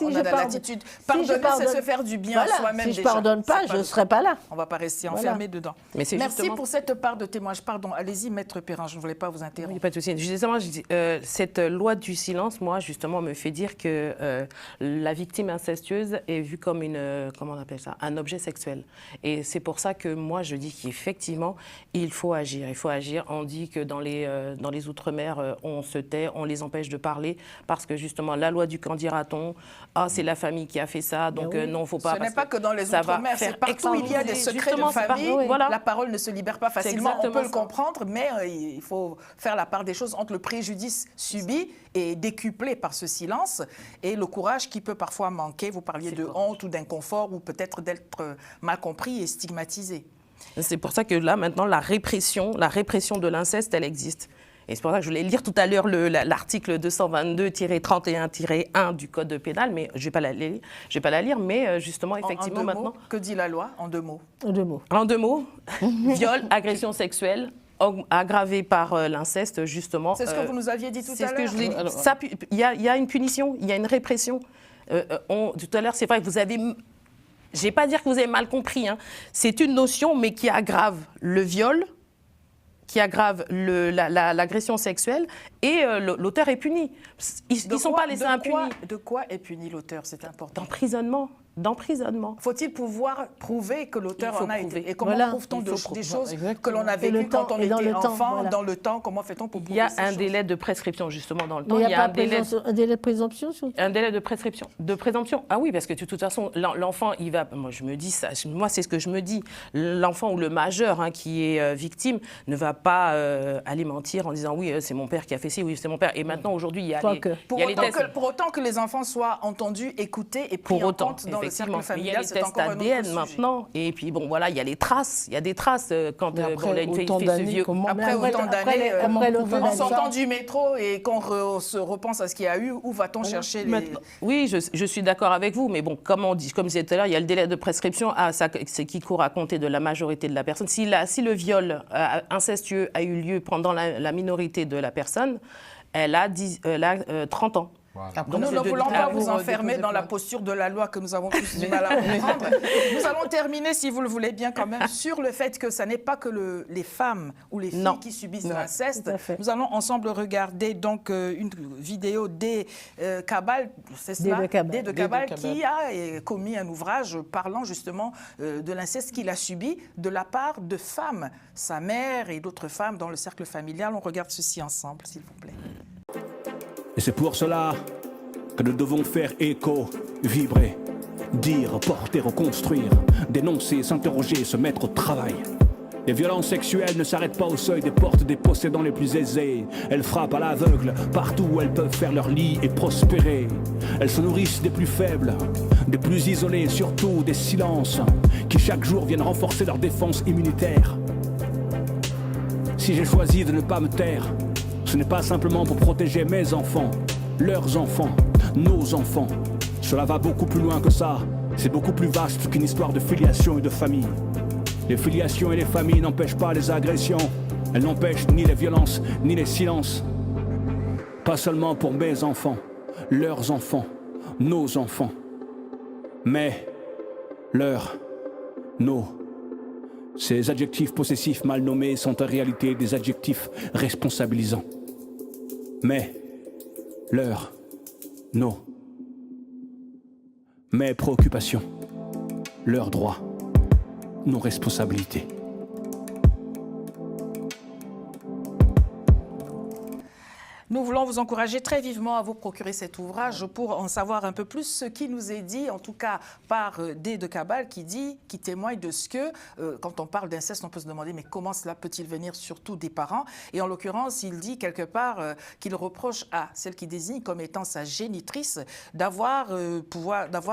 on a l'attitude. Pardonner, c'est se faire du bien à soi-même déjà. Si je ne pardonne pas, je ne serai pas là. On ne va pas rester enfermé dedans. Mais merci pour cette part de témoignage. Pardon, allez-y, Maître Perrin, je ne voulais pas vous interrompre. Oui, pas de souci. Justement, cette loi du silence, moi, justement, me fait dire que la victime incestueuse est vue comme comment on appelle ça, un objet sexuel. Et c'est pour ça que moi, je dis qu'effectivement, il faut agir. Il faut agir. On dit que dans les Outre-mer, on se tait, on les empêche de parler parce que justement la loi du qu'en dira-t-on, c'est la famille qui a fait ça, donc non, il ne faut pas. Ce n'est pas que dans les Outre-mer, c'est partout où il y a des secrets de famille, la parole ne se libère pas facilement, on peut le comprendre, mais il faut faire la part des choses entre le préjudice subi et décuplé par ce silence et le courage qui peut parfois manquer. Vous parliez de honte ou d'inconfort ou peut-être d'être mal compris et stigmatisé. C'est pour ça que là, maintenant, la répression de l'inceste, elle existe. Et c'est pour ça que je voulais lire tout à l'heure l'article 222-31-1 du Code pénal, mais je ne vais pas la lire, mais justement, effectivement, maintenant... Que dit la loi en 2 mots? En 2 mots. En 2 mots, viol, agression sexuelle, aggravé par l'inceste, justement. C'est ce que vous nous aviez dit tout à l'heure. Il y a une punition, il y a une répression. Tout à l'heure, c'est vrai que vous avez... Je ne vais pas dire que vous avez mal compris, hein. C'est une notion, mais qui aggrave le viol, qui aggrave l'agression sexuelle, et l'auteur est puni. Ils ne sont pas laissés impunis. De quoi est puni l'auteur? C'est important. D'emprisonnement. Faut-il pouvoir prouver que l'auteur en a été? Et comment prouve-t-on des choses que l'on a vécues quand on était enfant, dans le temps? Comment fait-on pour prouver? Il y a un délai de prescription, justement, dans le temps. Il y a un délai de présomption? Un délai de prescription. De présomption. Ah oui, parce que de toute façon, l'enfant, il va... Moi, je me dis ça. Moi, c'est ce que je me dis. L'enfant ou le majeur qui est victime ne va pas aller mentir en disant oui, c'est mon père qui a fait ci, oui, c'est mon père. Et maintenant, aujourd'hui, il y a les tests. Pour autant que les enfants soient entendus, écoutés et pris en compte dans le cercle familial, c'est encore un autre sujet. Il y a les tests ADN maintenant. Et puis, bon, voilà, il y a les traces. Il y a des traces quand une fille fait ce vieux... Après autant d'années, en sortant du métro et qu'on se repense à ce qu'il y a eu, où va-t-on chercher les... Oui, je suis d'accord avec vous, mais bon, comme je disais tout à l'heure, il y a le délai de prescription, c'est qui court à compter de la majorité de la personne. Si le viol incestueux a eu lieu pendant la minorité de la personne, elle a 30 ans. Voilà. Donc, nous ne voulons pas vous enfermer dans la posture de la loi que nous avons tous du mal à comprendre. Nous allons terminer, si vous le voulez bien quand même, sur le fait que ce n'est pas que les femmes ou les filles qui subissent l'inceste. Nous allons ensemble regarder donc une vidéo Cabal, c'est cela, de Cabal, qui a commis un ouvrage parlant justement de l'inceste qu'il a subi de la part de femmes, sa mère et d'autres femmes dans le cercle familial. On regarde ceci ensemble, s'il vous plaît. Et c'est pour cela que nous devons faire écho, vibrer, dire, porter, reconstruire, dénoncer, s'interroger, se mettre au travail. Les violences sexuelles ne s'arrêtent pas au seuil des portes des possédants les plus aisés. Elles frappent à l'aveugle partout où elles peuvent faire leur lit et prospérer. Elles se nourrissent des plus faibles, des plus isolés, surtout des silences qui chaque jour viennent renforcer leur défense immunitaire. Si j'ai choisi de ne pas me taire, ce n'est pas simplement pour protéger mes enfants, leurs enfants, nos enfants. Cela va beaucoup plus loin que ça. C'est beaucoup plus vaste qu'une histoire de filiation et de famille. Les filiations et les familles n'empêchent pas les agressions. Elles n'empêchent ni les violences, ni les silences. Pas seulement pour mes enfants, leurs enfants, nos enfants. Mais nos. Ces adjectifs possessifs mal nommés sont en réalité des adjectifs responsabilisants. Mais, nos. Mes préoccupations, leurs droits, nos responsabilités. Nous voulons vous encourager très vivement à vous procurer cet ouvrage pour en savoir un peu plus ce qui nous est dit, en tout cas par D. de Cabal, qui témoigne de ce que, quand on parle d'inceste, on peut se demander mais comment cela peut-il venir surtout des parents? Et en l'occurrence, il dit quelque part qu'il reproche à celle qui désigne comme étant sa génitrice d'avoir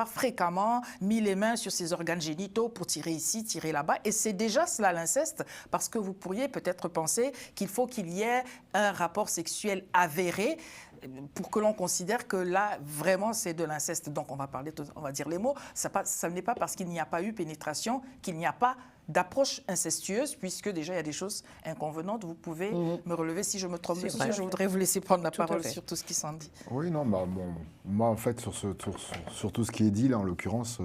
fréquemment mis les mains sur ses organes génitaux pour tirer ici, tirer là-bas. Et c'est déjà cela l'inceste, parce que vous pourriez peut-être penser qu'il faut qu'il y ait un rapport sexuel avéré pour que l'on considère que là, vraiment, c'est de l'inceste. Donc, on va dire les mots. Ça n'est pas parce qu'il n'y a pas eu pénétration qu'il n'y a pas d'approche incestueuse, puisque déjà, il y a des choses inconvenantes. Vous pouvez me relever si je me trompe, monsieur. Je voudrais vous laisser prendre la parole sur tout ce qui s'en dit. Oui, non, moi, en fait, sur tout ce qui est dit, là, en l'occurrence,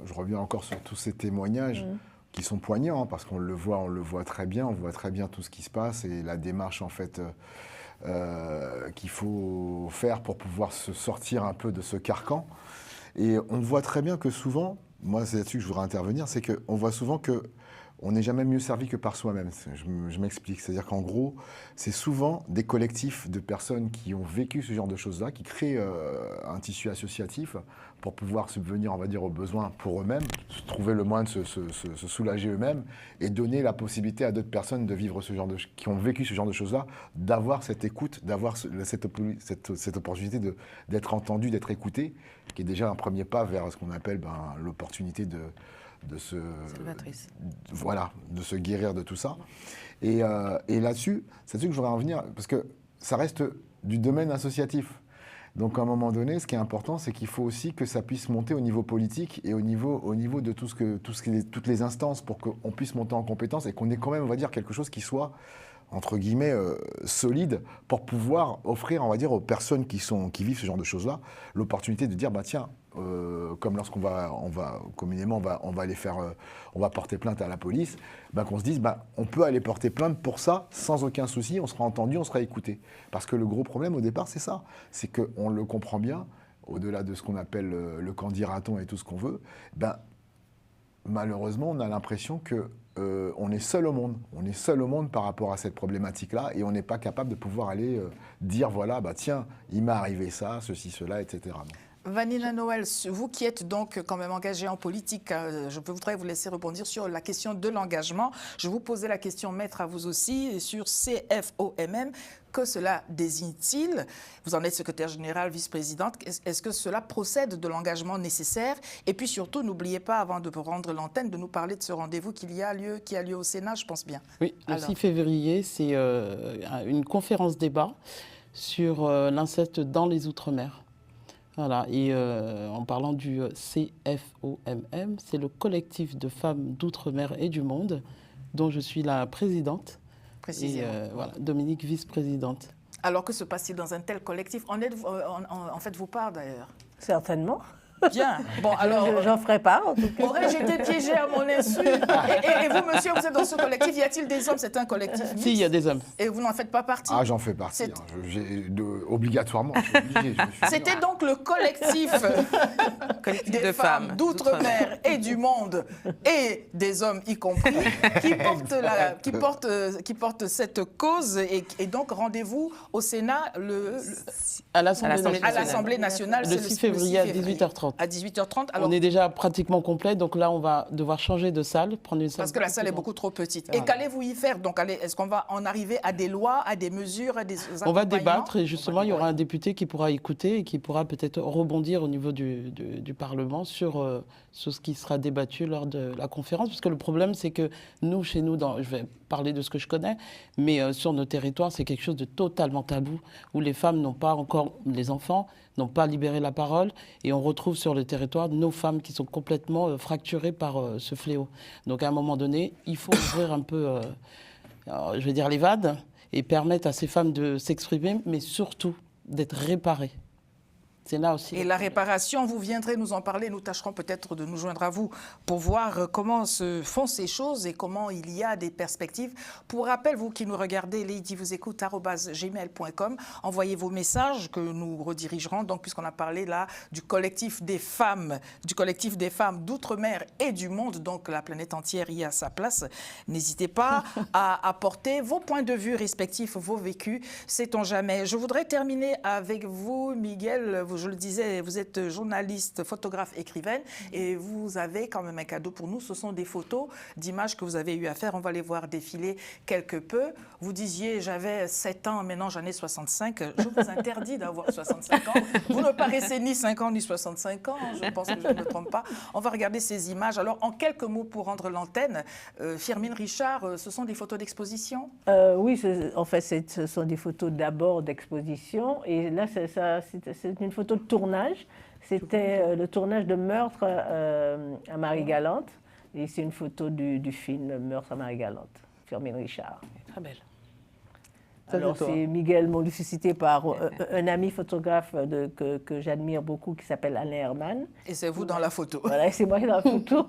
je reviens encore sur tous ces témoignages qui sont poignants, parce qu'on le voit très bien, on voit très bien tout ce qui se passe et la démarche, en fait, qu'il faut faire pour pouvoir se sortir un peu de ce carcan. Et on voit très bien que souvent, moi c'est là-dessus que je voudrais intervenir, c'est qu'on voit souvent qu'on n'est jamais mieux servi que par soi-même. Je m'explique, c'est-à-dire qu'en gros, c'est souvent des collectifs de personnes qui ont vécu ce genre de choses-là, qui créent un tissu associatif pour pouvoir subvenir, on va dire, aux besoins pour eux-mêmes, trouver le moyen de se soulager eux-mêmes et donner la possibilité à d'autres personnes de vivre qui ont vécu ce genre de choses-là, d'avoir cette écoute, d'avoir cette opportunité d'être entendu, d'être écouté, qui est déjà un premier pas vers ce qu'on appelle l'opportunité de se guérir de tout ça. Et là-dessus, c'est là-dessus que je voudrais en venir, parce que ça reste du domaine associatif. Donc à un moment donné, ce qui est important, c'est qu'il faut aussi que ça puisse monter au niveau politique et au niveau de toutes les instances pour qu'on puisse monter en compétence et qu'on ait quand même, on va dire, quelque chose qui soit, entre guillemets, solide pour pouvoir offrir, on va dire, aux personnes qui vivent ce genre de choses-là, l'opportunité de dire, tiens, comme lorsqu'on va communément, on va porter plainte à la police, qu'on se dise, on peut aller porter plainte pour ça sans aucun souci, on sera entendu, on sera écouté. Parce que le gros problème au départ, c'est ça, c'est qu'on le comprend bien, au-delà de ce qu'on appelle le qu'en dira-t-on et tout ce qu'on veut, malheureusement, on a l'impression que on est seul au monde. On est seul au monde par rapport à cette problématique-là et on n'est pas capable de pouvoir aller dire, voilà, tiens, il m'est arrivé ça, ceci, cela, etc. Vanina Noël, vous qui êtes donc quand même engagée en politique, je voudrais vous laisser rebondir sur la question de l'engagement. Je vous posais la question, maître, à vous aussi, sur CFOMM. Que cela désigne-t-il? Vous en êtes secrétaire général, vice-présidente. Est-ce que cela procède de l'engagement nécessaire? Et puis surtout, n'oubliez pas, avant de rendre l'antenne, de nous parler de ce rendez-vous qui a lieu au Sénat, je pense bien. Oui, le 6 février, c'est une conférence débat sur l'inceste dans les Outre-mer. Voilà, et en parlant du CFOMM, c'est le collectif de femmes d'outre-mer et du monde, dont je suis la présidente. Et Dominique, vice-présidente. Alors que se passe-t-il dans un tel collectif? En faites-vous part d'ailleurs? Certainement. Bien. Bon, alors. J'en ferai pas, en tout cas. Aurais-je été piégée à mon insu? Et vous, monsieur, vous êtes dans ce collectif. Y a-t-il des hommes? C'est un collectif mixte? Si, il y a des hommes. Et vous n'en faites pas partie? Ah, j'en fais partie. Obligatoirement. Je suis obligé, C'était donc le collectif des femmes d'outre-mer et du monde, et des hommes y compris, qui porte cette cause. Et donc, rendez-vous au Sénat à l'Assemblée nationale. Le 6 février à 18h30. À 18h30. Alors, on est déjà pratiquement complet, donc là, on va devoir changer de salle, prendre une salle. Parce que la salle est beaucoup trop petite. Et qu'allez-vous y faire? Donc, est-ce qu'on va en arriver à des lois, à des mesures, à des accompagnements? On va débattre et justement, il y aura un député qui pourra écouter et qui pourra peut-être rebondir au niveau du Parlement sur ce qui sera débattu lors de la conférence. Parce que le problème, c'est que nous, chez nous, je vais parler de ce que je connais, mais sur nos territoires, c'est quelque chose de totalement tabou, où les femmes n'ont pas encore, les enfants, n'ont pas libéré la parole, et on retrouve sur le territoire nos femmes qui sont complètement fracturées par ce fléau. Donc à un moment donné, il faut ouvrir un peu, je vais dire, les vannes, et permettre à ces femmes de s'exprimer, mais surtout d'être réparées. C'est là aussi. Et la réparation, vous viendrez nous en parler. Nous tâcherons peut-être de nous joindre à vous pour voir comment se font ces choses et comment il y a des perspectives. Pour rappel, vous qui nous regardez, Lady vous écoute @gmail.com. Envoyez vos messages que nous redirigerons. Donc, puisqu'on a parlé là du collectif des femmes d'outre-mer et du monde, donc la planète entière y a sa place. N'hésitez pas à apporter vos points de vue respectifs, vos vécus. Sait-on jamais. Je voudrais terminer avec vous, Miguel. Je le disais, vous êtes journaliste, photographe, écrivaine et vous avez quand même un cadeau pour nous. Ce sont des photos d'images que vous avez eu à faire. On va les voir défiler quelque peu. Vous disiez, j'avais 7 ans, maintenant j'en ai 65. Je vous interdis d'avoir 65 ans. Vous ne paraissez ni 5 ans ni 65 ans. Je pense que je ne me trompe pas. On va regarder ces images. Alors, en quelques mots pour rendre l'antenne, Firmin Richard, ce sont des photos d'exposition? Oui, en fait, ce sont des photos d'abord d'exposition. Et là, c'est une photo de tournage. C'était le tournage de Meurtre à Marie-Galante. Et c'est une photo du film Meurtre à Marie-Galante, Firmin Richard. Très belle. Alors, c'est Miguel m'ont suscité par un ami photographe que j'admire beaucoup qui s'appelle Alain Herman. Et c'est vous dans la photo. Voilà, c'est moi dans la photo.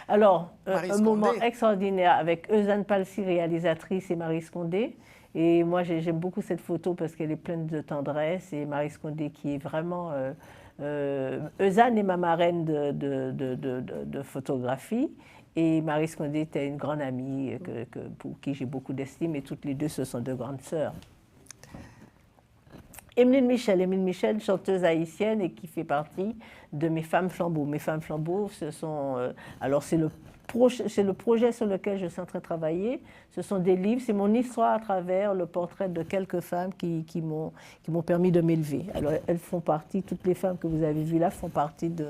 Alors, un moment extraordinaire avec Eusanne Palsy, réalisatrice, et Marie Scondé. Et moi, j'aime beaucoup cette photo parce qu'elle est pleine de tendresse. Et Marie Scondé qui est vraiment... Eusanne est ma marraine de photographie. Et Marie Scondé était une grande amie pour qui j'ai beaucoup d'estime. Et toutes les deux, ce sont deux grandes sœurs. Emeline Michel, chanteuse haïtienne et qui fait partie de Mes Femmes Flambeaux. Mes Femmes Flambeaux, ce sont... alors, c'est le projet sur lequel je suis en train de travailler. Ce sont des livres, c'est mon histoire à travers le portrait de quelques femmes qui m'ont permis de m'élever. Alors, elles font partie, toutes les femmes que vous avez vues là font partie de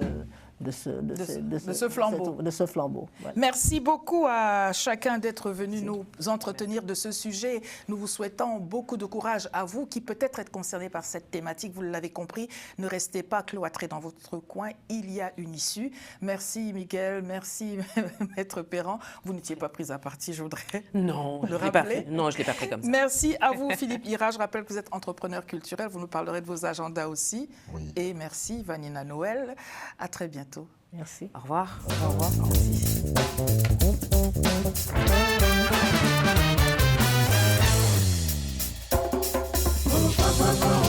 ce flambeau. Voilà. Merci beaucoup à chacun d'être venu nous entretenir de ce sujet. Nous vous souhaitons beaucoup de courage à vous qui peut-être êtes concernés par cette thématique. Vous l'avez compris, ne restez pas cloîtrés dans votre coin. Il y a une issue. Merci Miguel, merci Maître Perran. Vous n'étiez pas prise à partie, je voudrais le rappeler. Non, je ne l'ai pas fait comme ça. Merci à vous Philippe Ira. Je rappelle que vous êtes entrepreneur culturel. Vous nous parlerez de vos agendas aussi. Oui. Et merci Vanina Noël. À très bientôt. Merci. Au revoir. Au revoir. Merci.